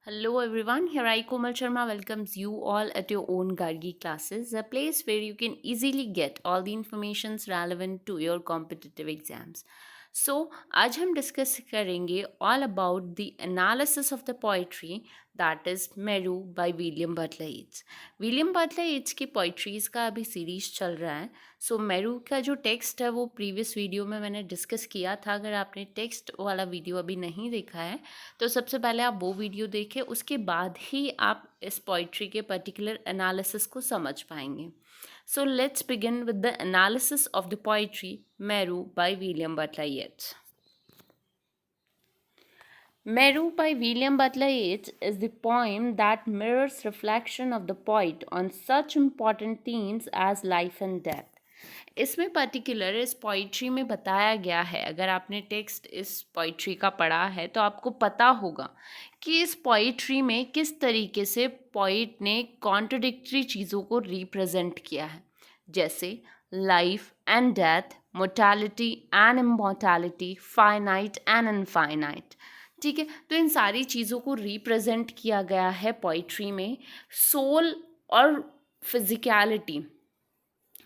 Hello everyone, here I Komal Sharma welcomes you all at your own Gargi classes, a place where you can easily get all the informations relevant to your competitive exams. So आज हम discuss करेंगे all about the analysis of the poetry that is Meru by William Butler Yeats. William Butler Yeats की poetries का अभी series चल रहा है। सो मेरू का जो टेक्स्ट है वो प्रीवियस वीडियो में मैंने डिस्कस किया था। अगर आपने टेक्स्ट वाला वीडियो अभी नहीं देखा है तो सबसे पहले आप वो वीडियो देखें, उसके बाद ही आप इस पोइट्री के पर्टिकुलर एनालिसिस को समझ पाएंगे। So let's begin with the analysis of the poetry Meru by William Butler Yeats. Meru by William Butler Yeats is the poem that mirrors reflection of the poet on such important themes as life and death. इसमें particular इस poetry में बताया गया है, अगर आपने text इस poetry का पढ़ा है तो आपको पता होगा कि इस पोइट्री में किस तरीके से पोइट ने कॉन्ट्रडिक्टरी चीज़ों को रिप्रेजेंट किया है, जैसे life and death, mortality and immortality, finite and infinite. ठीक है, तो इन सारी चीज़ों को रिप्रेजेंट किया गया है पोइट्री में। सोल और फिजिकलिटी,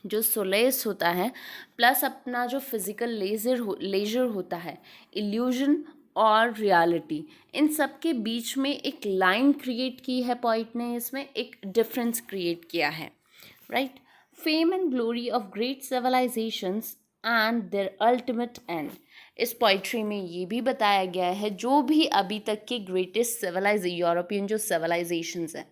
जो सोलेस होता है, प्लस अपना जो फिज़िकल लेजर होता है, इल्यूजन और रियलिटी, इन सब के बीच में एक लाइन क्रिएट की है पोइट ने, इसमें एक डिफरेंस क्रिएट किया है, right. Fame and glory of great civilisations and their ultimate end. इस पोइट्री में ये भी बताया गया है जो भी अभी तक के ग्रेटेस्ट यूरोपियन जो सिविलाइजेशंस हैं,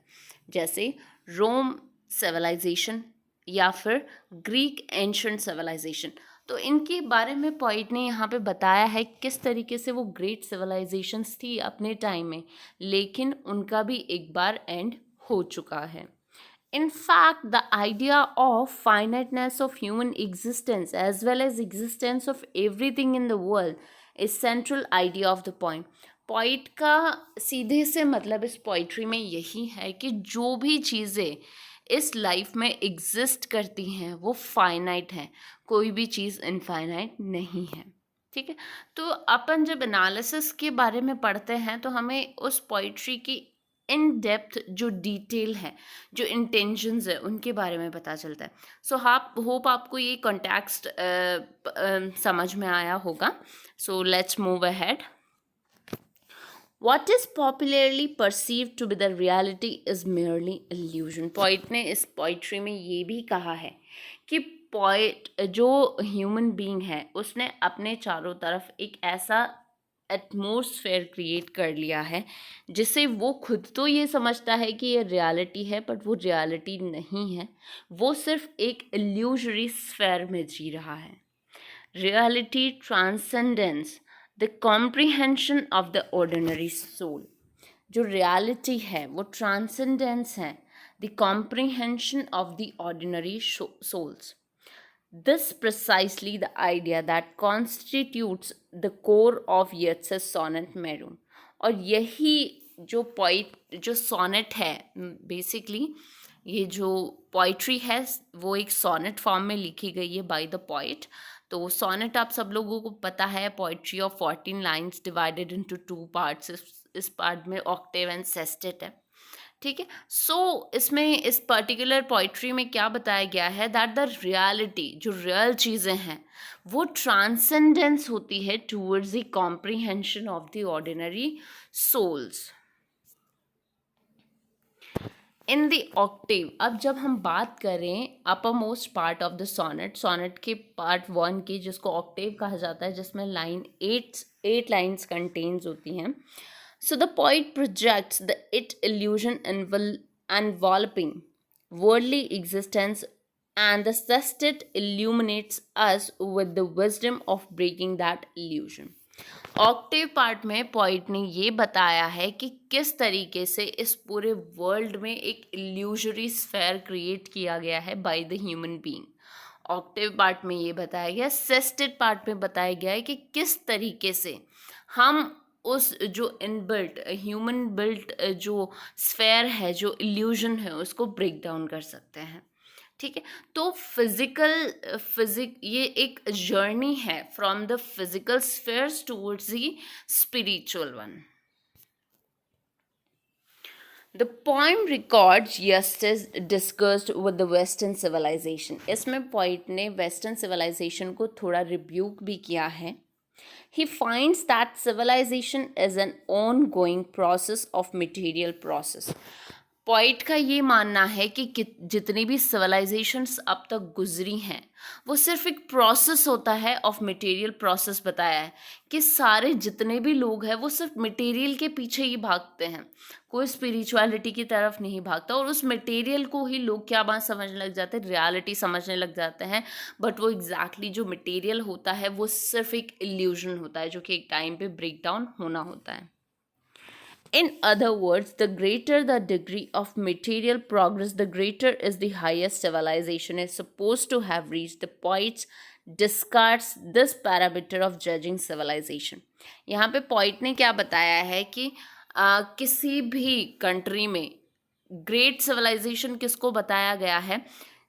जैसे रोम सिविलाइजेशन या फिर ग्रीक एंशंट सिविलाइजेशन, तो इनके बारे में पोइट ने यहाँ पे बताया है किस तरीके से वो ग्रेट सिविलाइजेशंस थी अपने टाइम में, लेकिन उनका भी एक बार एंड हो चुका है। In fact, the idea of finiteness of human existence as well as existence of everything in the world is central idea of the poem. Poet का सीधे से मतलब इस पोइट्री में यही है कि जो भी चीज़ें इस लाइफ में एग्जिस्ट करती हैं वो फाइनाइट हैं, कोई भी चीज़ इनफाइनाइट नहीं है। ठीक है, तो अपन जब एनालिसिस के बारे में पढ़ते हैं तो हमें उस पोइट्री की इन डेप्थ जो डिटेल है, जो इंटेंशंस है, उनके बारे में पता चलता है। सो होप आपको ये कॉन्टेक्स्ट समझ में आया होगा। So let's move ahead. What is popularly perceived to be the reality is merely illusion. Poet ने इस पोइट्री में ये भी कहा है कि पोइट जो ह्यूमन बीइंग है उसने अपने चारों तरफ एक ऐसा एटमॉस्फेयर क्रिएट कर लिया है जिसे वो खुद तो ये समझता है कि ये रियलिटी है, बट वो रियलिटी नहीं है, वो सिर्फ एक इल्यूजरी स्फेयर में जी रहा है। Reality transcendence the comprehension of the ordinary soul. जो रियलिटी है वो ट्रांसेंडेंस है the comprehension of the ordinary souls. This precisely the idea that constitutes the core of Yeats's sonnet Meru. और यही जो जो सोनेट है, बेसिकली ये जो पोइट्री है वो एक सोनेट फॉर्म में लिखी गई है बाय द पोइट। तो सोनेट आप सब लोगों को पता है, poetry of 14 lines divided into 2 parts. इस पार्ट में ऑक्टेव एंड सेस्टेट है। ठीक है, सो इसमें इस पर्टिकुलर पोइट्री में क्या बताया गया है दैट द रियलिटी, जो रियल चीज़ें हैं, वो ट्रांसेंडेंस होती है towards the comprehension of the ordinary souls in the octave. अब जब हम बात करें upper most part of the sonnet के पार्ट 1 की, जिसको ऑक्टेव कहा जाता है, जिसमें लाइन 8 लाइन्स कंटेन्स होती हैं। So the poet projects the it illusion enveloping worldly existence, and the sestet illuminates us with the wisdom of breaking that illusion. Octave part में पोइट ने ये बताया है कि किस तरीके से इस पूरे वर्ल्ड में एक इल्यूजरी स्फेयर क्रिएट किया गया है by the human being. Octave part में ये बताया गया, सेस्टेड पार्ट में बताया गया है कि किस तरीके से हम उस जो इनबिल्ट ह्यूमन बिल्ट जो स्फेयर है, जो इल्यूजन है, उसको ब्रेक डाउन कर सकते हैं। ठीक है, तो ये एक जर्नी है from the physical spheres towards the spiritual one. The poem records justice discussed with the Western civilization. इसमें poet ने Western civilization को थोड़ा rebuke भी किया है. He finds that civilization is an ongoing process of material process. Point का ये मानना है कि जितनी भी सिविलाइजेशंस अब तक गुजरी हैं वो सिर्फ एक प्रोसेस होता है ऑफ मटेरियल प्रोसेस. बताया है कि सारे जितने भी लोग हैं वो सिर्फ मटेरियल के पीछे ही भागते हैं, कोई स्पिरिचुअलिटी की तरफ नहीं भागता, और उस मटेरियल को ही लोग क्या बात समझने लग जाते हैं, रियलिटी समझने लग जाते हैं. बट वो एग्जैक्टली जो मटेरियल होता है वो सिर्फ एक इल्यूजन होता है जो कि एक टाइम पे ब्रेक डाउन होना होता है. In other words, the greater the degree of material progress, the greater is the highest civilization is supposed to have reached. The poet discards this parameter of judging civilization. यहाँ पे poet ने क्या बताया है कि किसी भी कंट्री में ग्रेट सिविलाइजेशन किसको बताया गया है,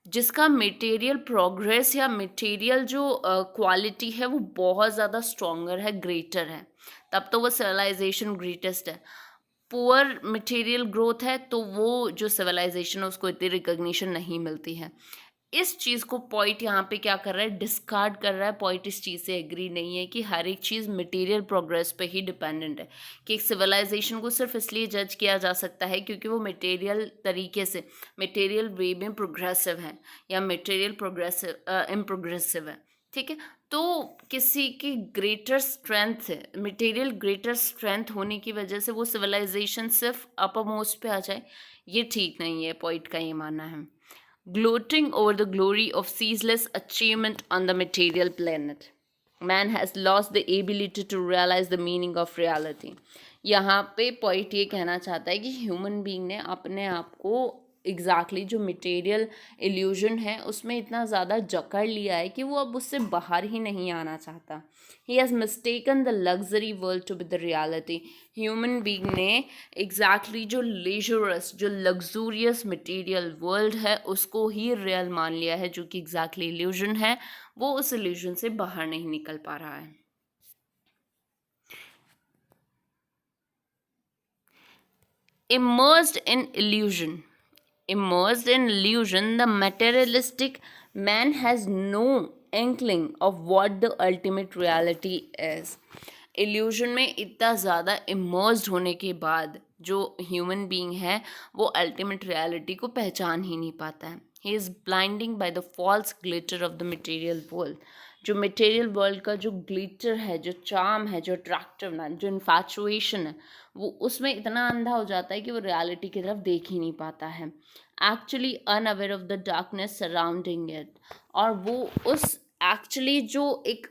जिसका मटेरियल प्रोग्रेस या मटेरियल जो क्वालिटी है वो बहुत ज़्यादा स्ट्रॉन्गर है, ग्रेटर है, तब तो वो सिविलाइजेशन ग्रेटेस्ट है. पुअर मटेरियल ग्रोथ है तो वो जो सिविलाइजेशन है उसको इतनी रिकग्निशन नहीं मिलती है. इस चीज़ को पॉइंट यहाँ पे क्या कर रहा है, डिस्कार्ड कर रहा है. पॉइंट इस चीज़ से एग्री नहीं है कि हर एक चीज़ मटेरियल प्रोग्रेस पे ही डिपेंडेंट है, कि एक सिविलाइजेशन को सिर्फ इसलिए जज किया जा सकता है क्योंकि वो मटेरियल तरीके से, मटेरियल वे में प्रोग्रेसिव है या मटेरियल प्रोग्रेसिव इम्प्रोग्रेसिव है. ठीक है, तो किसी की ग्रेटर स्ट्रेंथ है, मटेरियल ग्रेटर स्ट्रेंथ होने की वजह से वो सिविलाइजेशन सिर्फ अपर मोस्ट पे आ जाए, ये ठीक नहीं है. पॉइंट का ये मानना है. Gloating over the glory of ceaseless achievement on the material planet, man has lost the ability to realize the meaning of reality. यहाँ पे पॉइंट ये कहना चाहता है कि ह्यूमन बीइंग ने अपने आप को एग्जैक्टली जो मटेरियल इल्यूजन है उसमें इतना ज़्यादा जकड़ लिया है कि वो अब उससे बाहर ही नहीं आना चाहता. He has mistaken the luxury world to be the reality. Human being ने एग्जैक्टली जो लेजरस, जो लग्जूरियस मटेरियल वर्ल्ड है उसको ही रियल मान लिया है, जो कि एग्जैक्टली इल्यूजन है. वो उस इल्यूजन से बाहर नहीं निकल पा रहा है. Immersed in illusion. Immersed in illusion, the materialistic man has no inkling of what the ultimate reality is. Illusion में इतना ज़्यादा इमर्स्ड होने के बाद जो ह्यूमन बीइंग है वो अल्टीमेट रियलिटी को पहचान ही नहीं पाता है. He is blinding by the false glitter of the material world. जो मटेरियल वर्ल्ड का जो ग्लिटर है, जो चार्म है, जो अट्रैक्टिवनेस, जो इन्फैचुएशन है, वो उसमें इतना अंधा हो जाता है कि वो रियलिटी की तरफ देख ही नहीं पाता है, actually unaware of the darkness surrounding it. और वो उस एक्चुअली जो एक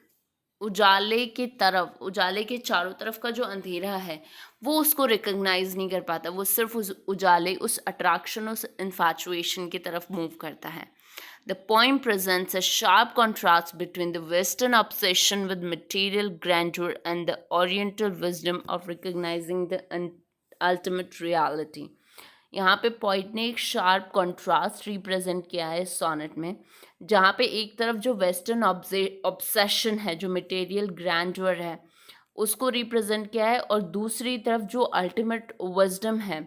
उजाले की तरफ, उजाले के चारों तरफ का जो अंधेरा है वो उसको रिकग्नाइज नहीं कर पाता. वो सिर्फ उस उजाले, उस अट्रैक्शन, उस इन्फैचुएशन की तरफ मूव करता है. The poem presents a sharp contrast between the Western obsession with material grandeur and the Oriental wisdom of recognizing the ultimate reality. यहाँ पे पॉइंट ने एक शार्प कॉन्ट्रास्ट रिप्रेजेंट किया है इस सोनेट में, जहाँ पे एक तरफ जो वेस्टर्न ऑब्सेशन है, जो मटेरियल ग्रैंडर है, उसको रिप्रेजेंट किया है, और दूसरी तरफ जो अल्टीमेट विजडम है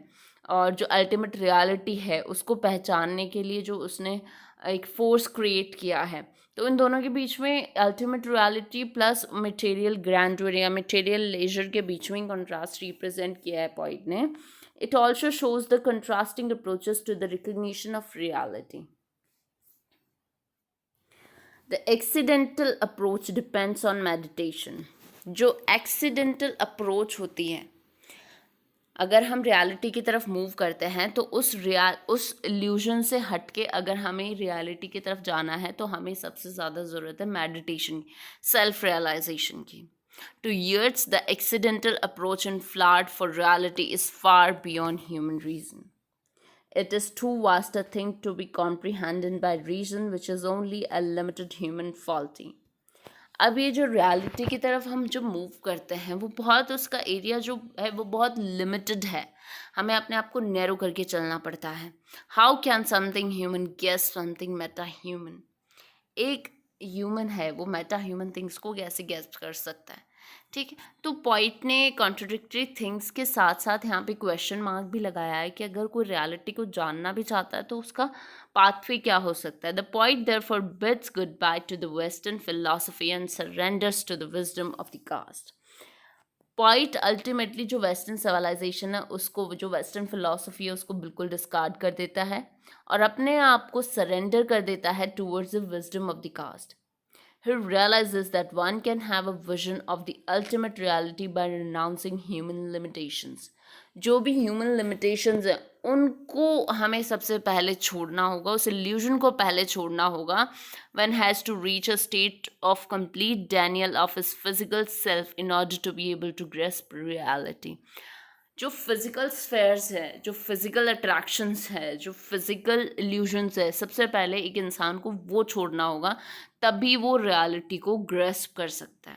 और जो अल्टीमेट रियलिटी है उसको पहचानने के लिए जो उसने एक फोर्स क्रिएट किया है. तो इन दोनों के बीच में ultimate reality plus material grandeur या मटेरियल लेजर के बीच में कॉन्ट्रास्ट रिप्रेजेंट किया है पॉइंट ने. It also shows the contrasting approaches to the recognition of reality. The accidental approach depends on meditation. जो accidental approach होती है, अगर हम रियलिटी की तरफ मूव करते हैं तो उस इल्यूजन से हटके अगर हमें रियलिटी की तरफ जाना है तो हमें सबसे ज़्यादा ज़रूरत है मेडिटेशन, सेल्फ रियलाइजेशन की. To years, the accidental approach and flood for reality is far beyond human reason. It is too vast a thing to be comprehended by reason, which is only a limited human faculty. अब ये जो reality की तरफ हम जो move करते हैं वो बहुत, उसका एरिया जो है वो बहुत लिमिटेड है, हमें अपने आप को नैरो करके चलना पड़ता है. How can something human guess something meta human. एक ह्यूमन है वो मेटा ह्यूमन थिंग्स को कैसे गेस कर सकता है. ठीक है। तो पॉइंट ने कॉन्ट्रोडिक्टरी थिंग्स के साथ साथ यहाँ पे क्वेश्चन मार्क भी लगाया है कि अगर कोई रियलिटी को जानना भी चाहता है तो उसका पाथवे क्या हो सकता है। The point therefore bids goodbye to the western philosophy and surrenders to the wisdom of the cast. Point ultimately जो वेस्टर्न सिविलाइजेशन है उसको, जो वेस्टर्न फिलोसफी है उसको बिल्कुल डिस्कार्ड कर देता है और अपने आप को सरेंडर कर देता है towards the wisdom of the cast. He realizes that one can have a vision of the ultimate reality by renouncing human limitations. जो भी ह्यूमन लिमिटेशंस हैं उनको हमें सबसे पहले छोड़ना होगा, उस इल्यूजन को पहले छोड़ना होगा. One has to reach a state of complete denial of his physical self in order to be able to grasp reality. जो फिजिकल स्फेयर्स है, जो फिजिकल अट्रैक्शंस है, जो फिजिकल इल्यूजन्स है, सबसे पहले एक इंसान को वो छोड़ना होगा, तभी वो रियलिटी को ग्रेस्प कर सकता है.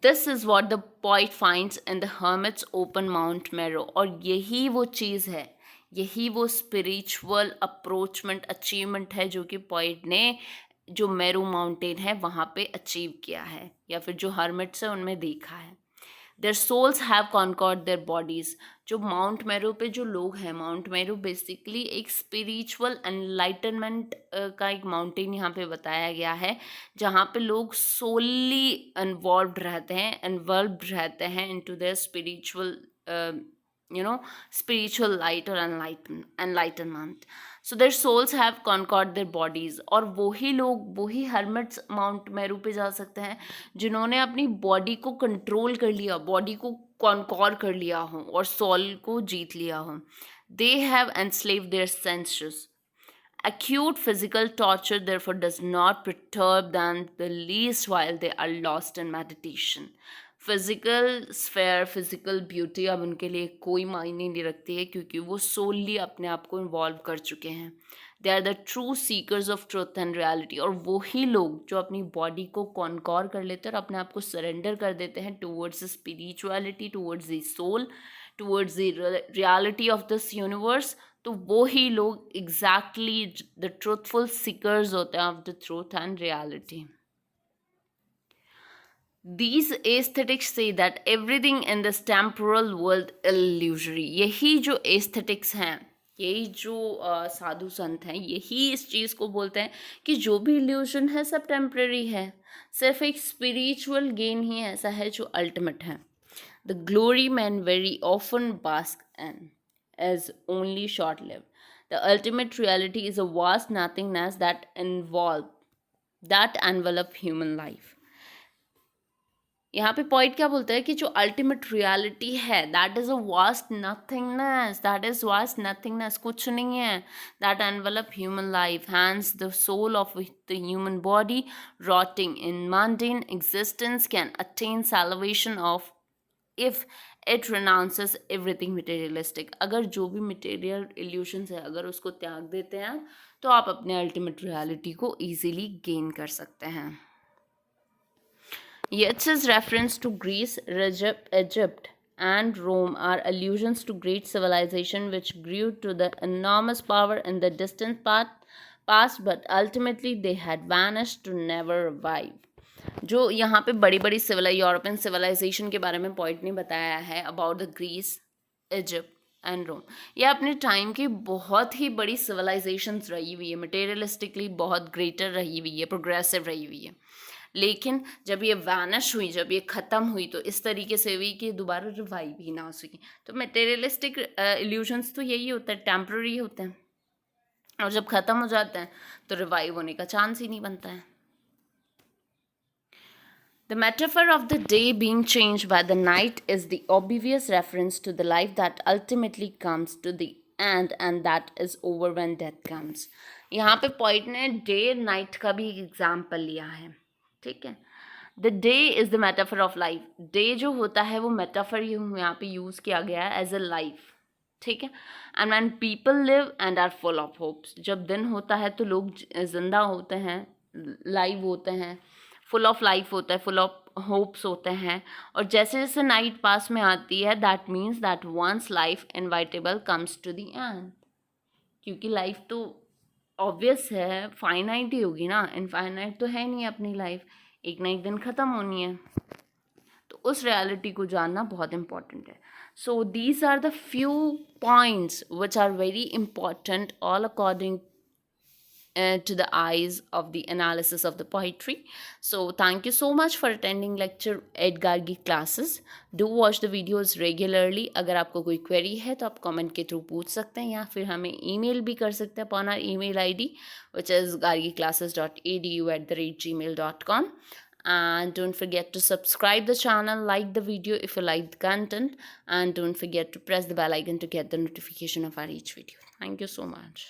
This is what the point finds in the hermits open mount marrow. और यही वो चीज़ है, यही वो स्पिरिचुअल अप्रोचमेंट अचीवमेंट है जो कि पॉइंट ने जो मैरो माउंटेन है वहाँ पे अचीव किया है, या फिर जो हर्मिट्स है उनमें देखा है. Their souls have conquered their bodies. जो माउंट मैरो पे जो लोग हैं, माउंट मैरो बेसिकली एक स्पिरिचुअल एनलाइटनमेंट का एक माउंटेन यहाँ पे बताया गया है, जहाँ पे लोग सोली इन्वॉल्व रहते हैं into their spiritual spiritual light or enlightenment. So their souls have conquered their bodies. और वही लोग, वही hermits माउंट मैरू पे जा सकते हैं जिन्होंने अपनी बॉडी को कंट्रोल कर लिया, बॉडी को कॉन्कॉर कर लिया हो और सोल को जीत लिया हो. They have enslaved their senses. Acute physical torture therefore does not perturb them the least while they are lost in meditation. Physical sphere, physical beauty अब उनके लिए कोई मायने नहीं रखती है, क्योंकि वो सोली अपने आप को इन्वॉल्व कर चुके हैं. They are the true seekers of truth and reality. और वही लोग जो अपनी बॉडी को कॉन्कॉर कर लेते हैं और अपने आप को सरेंडर कर देते हैं towards spirituality, towards the soul, towards the reality of this universe, तो वो ही लोग एग्जैक्टली द ट्रूथफुल सीकर्स होते हैं of the truth and reality. These aesthetics say that everything in this temporal world illusory. यही जो aesthetics हैं, यही जो साधु संत हैं, यही इस चीज़ को बोलते हैं कि जो भी illusion है सब temporary है, सिर्फ एक spiritual gain ही ऐसा है जो ultimate है. The glory men very often bask in is only short-lived. The ultimate reality is a vast nothingness that envelop human life. यहाँ पे पॉइंट क्या बोलता है कि जो अल्टीमेट रियलिटी है that is a vast nothingness, that is vast nothingness, कुछ नहीं है, that envelop human life, hence the soul of the human body rotting in mundane existence can attain salvation of if it renounces everything materialistic. अगर जो भी material illusions है अगर उसको त्याग देते हैं तो आप अपने अल्टीमेट रियलिटी को ईजिली गेन कर सकते हैं. Yeats's reference to Greece, Egypt, and Rome are allusions to great civilization which grew to the enormous power in the distant past, but ultimately they had vanished to never revive. जो यहाँ पे बड़ी बड़ी European civilisation के बारे में point ने बताया है about the Greece, Egypt and Rome. ये अपने टाइम की बहुत ही बड़ी सिविलाइजेशंस रही हुई है, मटेरियलिस्टिकली बहुत ग्रेटर रही हुई है, प्रोग्रेसिव रही हुई है. लेकिन जब ये वैनिश हुई, जब ये ख़त्म हुई तो इस तरीके से हुई कि दोबारा रिवाइव ही ना हो सकी. तो मटेरियलिस्टिक इल्यूशंस तो यही होता है, टेम्पररी होते हैं, और जब ख़त्म हो जाते हैं तो रिवाइव होने का चांस ही नहीं बनता है. The metaphor of the day being changed by the night is the obvious reference to the life that ultimately comes to the end and that is over when death comes. यहाँ पे point ने day night का भी example लिया है, ठीक है. The day is the metaphor of life. Day जो होता है वो मेटाफर यहाँ पे यूज़ किया गया है एज अ लाइफ, ठीक है. And when people live and are full of hopes. जब दिन होता है तो लोग जिंदा होते हैं, लाइव होते हैं, फुल ऑफ लाइफ होता है, फुल ऑफ होप्स होते हैं. और जैसे जैसे नाइट पास में आती है that means that once life inevitable comes to the end. क्योंकि लाइफ तो ऑब्वियस है, फाइनाइट ही होगी ना, इनफाइनाइट तो है नहीं अपनी लाइफ. एक ना एक दिन ख़त्म होनी है, तो उस रियलिटी को जानना बहुत इम्पॉर्टेंट है. So these are the few points which are very important all according to the eyes of the analysis of the poetry. So thank you so much for attending lecture Edgar की classes. Do watch the videos regularly. अगर आपको कोई query है तो आप comment के through पूछ सकते हैं, या फिर हमें email भी कर सकते हैं upon our email ID which is gargiclasses.edu@gmail.com. And don't forget to subscribe the channel, like the video if you like the content, and don't forget to press the bell icon to get the notification of our each video. Thank you so much.